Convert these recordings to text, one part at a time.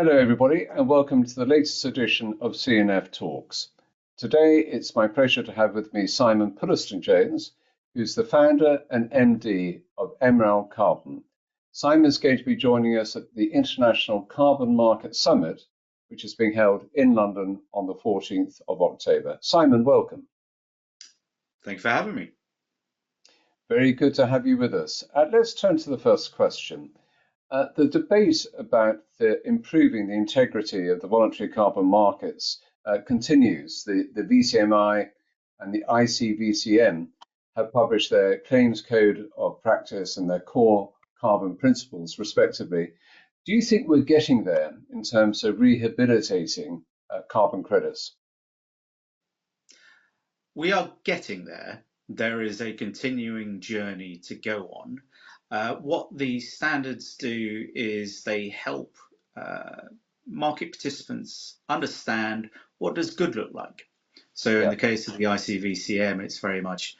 Hello, everybody, and welcome to the latest edition of CNF Talks. Today, it's my pleasure to have with me Simon Puleston Jones, who's the founder and MD of Emerald Carbon. Simon is going to be joining us at the International Carbon Market Summit, which is being held in London on the 14th of October. Simon, welcome. Thanks for having me. Very good to have you with us. Let's turn to the first question. The debate about improving the integrity of the voluntary carbon markets continues. The VCMI and the ICVCM have published their claims code of practice and their core carbon principles, respectively. Do you think we're getting there in terms of rehabilitating carbon credits? We are getting there. There is a continuing journey to go on. What the standards do is they help market participants understand what does good look like. So in the case of the ICVCM, it's very much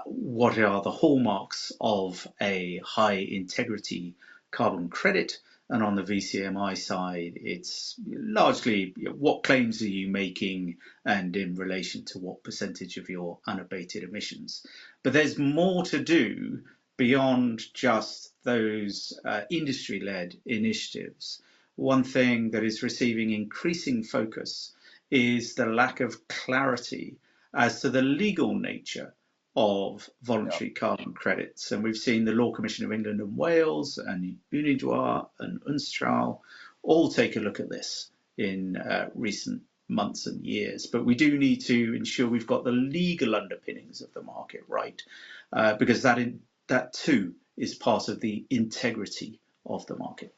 what are the hallmarks of a high integrity carbon credit. And on the VCMI side, it's largely what claims are you making and in relation to what percentage of your unabated emissions. But there's more to do beyond just those industry-led initiatives. One thing that is receiving increasing focus is the lack of clarity as to the legal nature of voluntary carbon credits. And we've seen the Law Commission of England and Wales and UNIDROIT and UNSTRAL all take a look at this in recent months and years. But we do need to ensure we've got the legal underpinnings of the market right, because that too is part of the integrity of the market.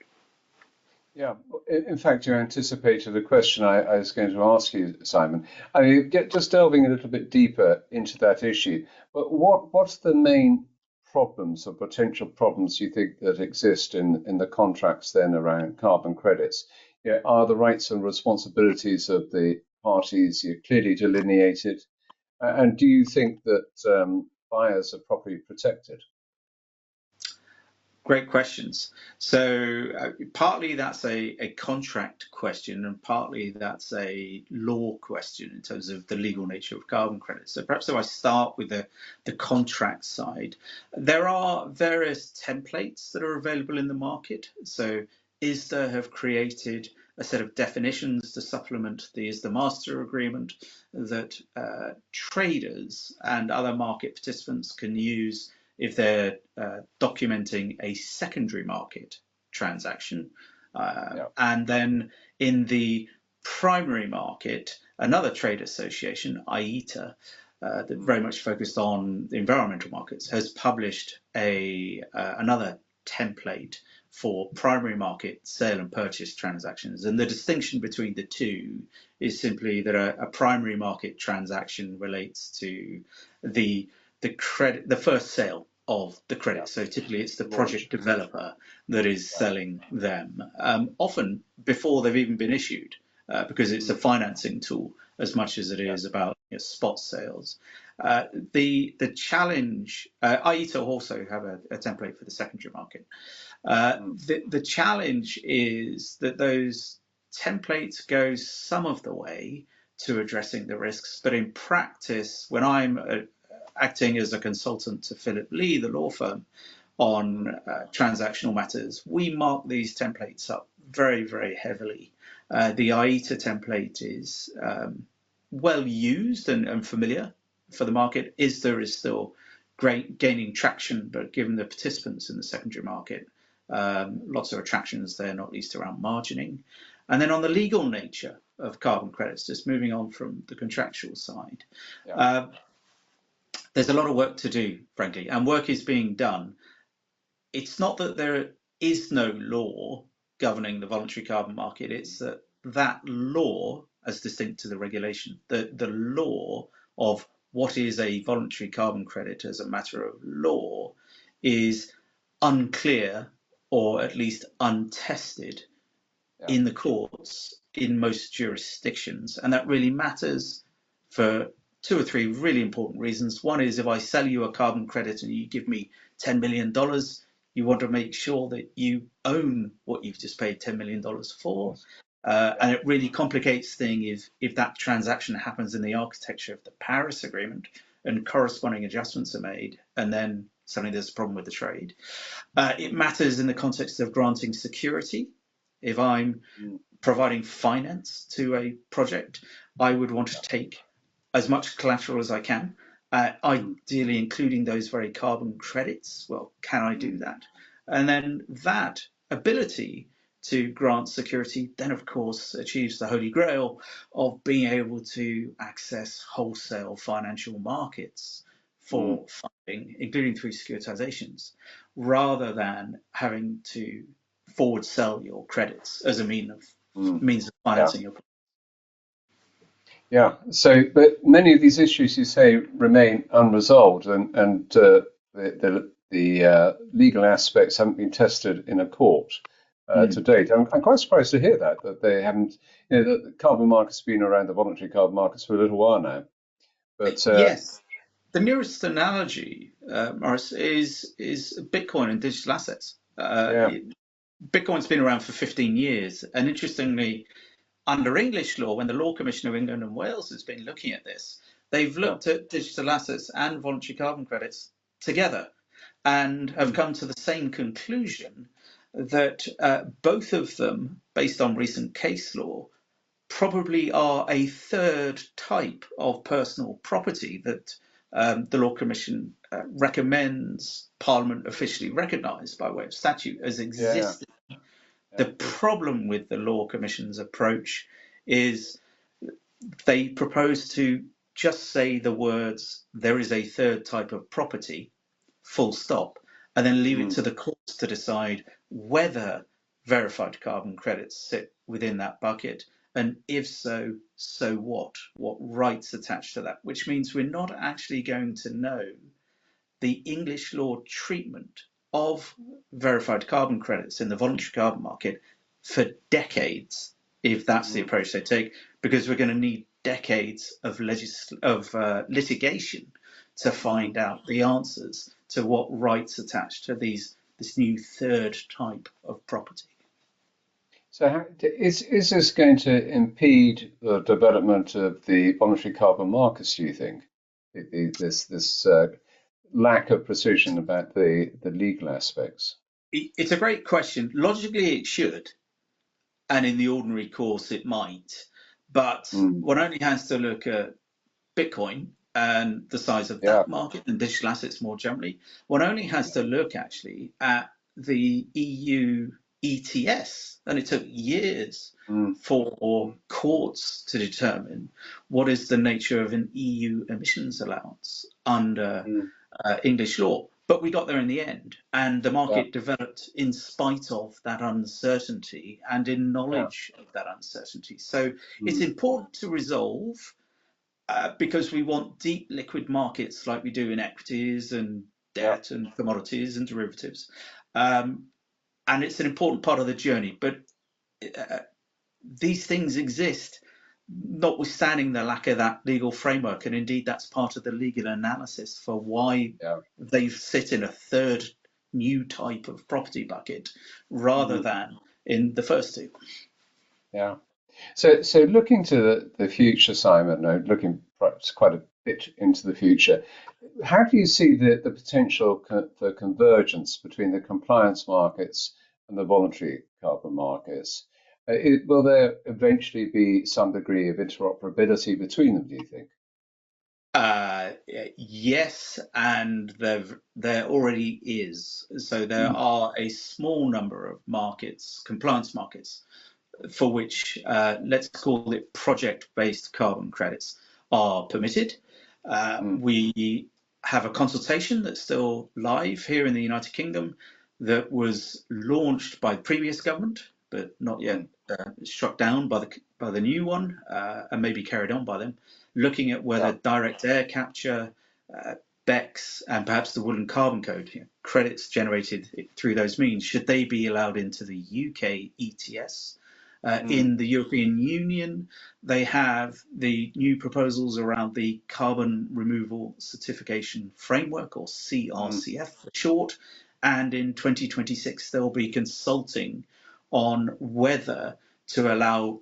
Yeah, in fact, you anticipated a question I was going to ask you, Simon. I mean, just delving a little bit deeper into that issue, but what's the main problems or potential problems you think that exist in the contracts then around carbon credits? Are the rights and responsibilities of the parties clearly delineated? And do you think that buyers are properly protected? Great questions. So partly that's a contract question and partly that's a law question in terms of the legal nature of carbon credits. So perhaps if I start with the contract side, there are various templates that are available in the market. So ISDA have created a set of definitions to supplement the ISDA master agreement that traders and other market participants can use if they're documenting a secondary market transaction. And then in the primary market, another trade association, IETA, that very much focused on the environmental markets, has published another template for primary market sale and purchase transactions. And the distinction between the two is simply that a primary market transaction relates to the first sale of the credit. So typically it's the project developer that is selling them, often before they've even been issued, because it's a financing tool as much as it is about spot sales. The challenge, IETA also have a template for the secondary market. The challenge is that those templates go some of the way to addressing the risks, but in practice, when I'm acting as a consultant to Philip Lee, the law firm, on transactional matters, we mark these templates up very, very heavily. The IETA template is well used and familiar for the market. ISDA is still gaining traction, but given the participants in the secondary market, lots of attractions there, not least around margining. And then on the legal nature of carbon credits, just moving on from the contractual side, there's a lot of work to do, frankly, and work is being done. It's not that there is no law governing the voluntary carbon market, it's that law, as distinct to the regulation, the law of what is a voluntary carbon credit as a matter of law is unclear or at least untested in the courts in most jurisdictions. And that really matters for two or three really important reasons. One is if I sell you a carbon credit and you give me $10 million, You want to make sure that you own what you've just paid $10 million for. Yes. And it really complicates things if that transaction happens in the architecture of the Paris Agreement and corresponding adjustments are made, and then suddenly there's a problem with the trade. It matters in the context of granting security. If I'm Mm. providing finance to a project, I would want to take as much collateral as I can, Mm. ideally including those very carbon credits. Well, can I do Mm. that? And then that ability to grant security then, of course, achieves the holy grail of being able to access wholesale financial markets Mm. for funding, including through securitizations, rather than having to forward sell your credits as a Mm. means of Yeah. financing your. Yeah. So, but many of these issues you say remain unresolved, and the legal aspects haven't been tested in a court to Mm. date. I'm quite surprised to hear that they haven't. You know, the carbon market's been around, the voluntary carbon markets, for a little while now. But Yes, the nearest analogy, Morris, is Bitcoin and digital assets. yeah, Bitcoin's been around for 15 years, and interestingly, under English law, when the Law Commission of England and Wales has been looking at this, they've yeah, looked at digital assets and voluntary carbon credits together and have mm, come to the same conclusion that both of them, based on recent case law, probably are a third type of personal property that the Law Commission recommends Parliament officially recognise by way of statute as yeah, yeah, existing. The yeah, problem with the Law Commission's approach is they propose to just say the words, there is a third type of property, full stop, and then leave it mm, to the courts to decide whether verified carbon credits sit within that bucket. And if so, so what? What rights attached to that? Which means we're not actually going to know the English law treatment of verified carbon credits in the voluntary carbon market for decades, if that's the mm. approach they take, because we're going to need decades of litigation to Mm. find out the answers to what rights attach to this new third type of property. So, is this going to impede the development of the voluntary carbon markets? Do you think this lack of precision about the legal aspects? It's a great question. Logically, it should, and in the ordinary course, it might. But Mm. one only has to look at Bitcoin and the size of Yeah. that market and digital assets more generally. One only has to look actually at the EU ETS, and it took years Mm. for Mm. courts to determine what is the nature of an EU emissions allowance under Mm. English law. But we got there in the end, and the Yeah. market developed in spite of that uncertainty and in Yeah. knowledge of that uncertainty. So it's Mm. important to resolve because we want deep liquid markets like we do in equities and Yeah. debt and commodities and derivatives. Um, and it's an important part of the journey. But uh, these things exist, notwithstanding the lack of that legal framework. And indeed, that's part of the legal analysis for why Yeah. they sit in a third new type of property bucket rather Mm. than in the first two. Yeah. So looking to the future, Simon, looking perhaps quite a bit into the future, how do you see the potential for convergence between the compliance markets and the voluntary carbon markets? Will there eventually be some degree of interoperability between them, do you think? Uh, yes, and there already is. So there Mm. are a small number of markets, compliance markets, for which let's call it project-based carbon credits are permitted. Mm. We have a consultation that's still live here in the United Kingdom that was launched by the previous government, but not yet Mm. struck down by the new one, and maybe carried on by them, looking at whether Yeah. direct air capture, BECS, and perhaps the Wood and Carbon Code, credits generated through those means, should they be allowed into the UK ETS? Mm. In the European Union, they have the new proposals around the Carbon Removal Certification Framework, or Mm. CRCF for short, and in 2026 they'll be consulting on whether to allow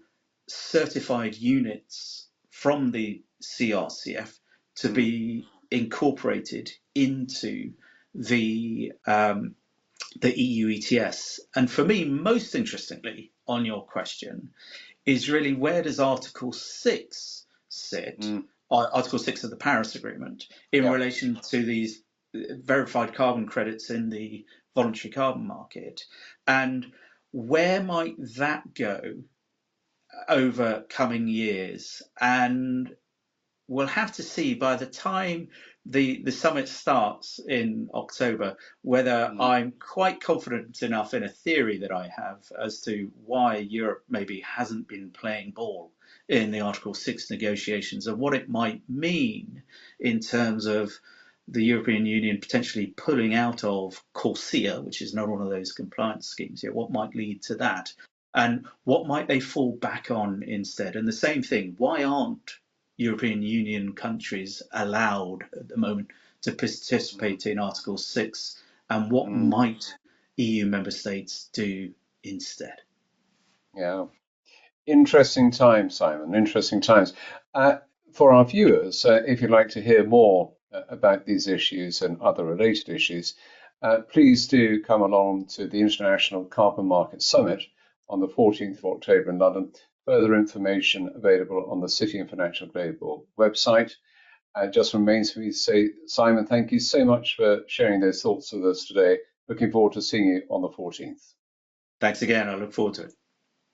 certified units from the CRCF to be incorporated into the EU ETS. And for me, most interestingly, on your question, is really where does Article 6 sit, Article 6 of the Paris Agreement, in relation to these verified carbon credits in the voluntary carbon market? And where might that go over coming years? And we'll have to see by the time the summit starts in October whether I'm quite confident enough in a theory that I have as to why Europe maybe hasn't been playing ball in the Article 6 negotiations, and what it might mean in terms of the European Union potentially pulling out of Corsia, which is not one of those compliance schemes yet. What might lead to that? And what might they fall back on instead? And the same thing, why aren't European Union countries allowed at the moment to participate in Article 6, and what might EU member states do instead? Yeah. Interesting times, Simon. Interesting times. For our viewers, if you'd like to hear more about these issues and other related issues, please do come along to the International Carbon Market Summit on the 14th of October in London. Further information available on the City and Financial Global website. It just remains for me to say, Simon, thank you so much for sharing those thoughts with us today. Looking forward to seeing you on the 14th. Thanks again. I look forward to it.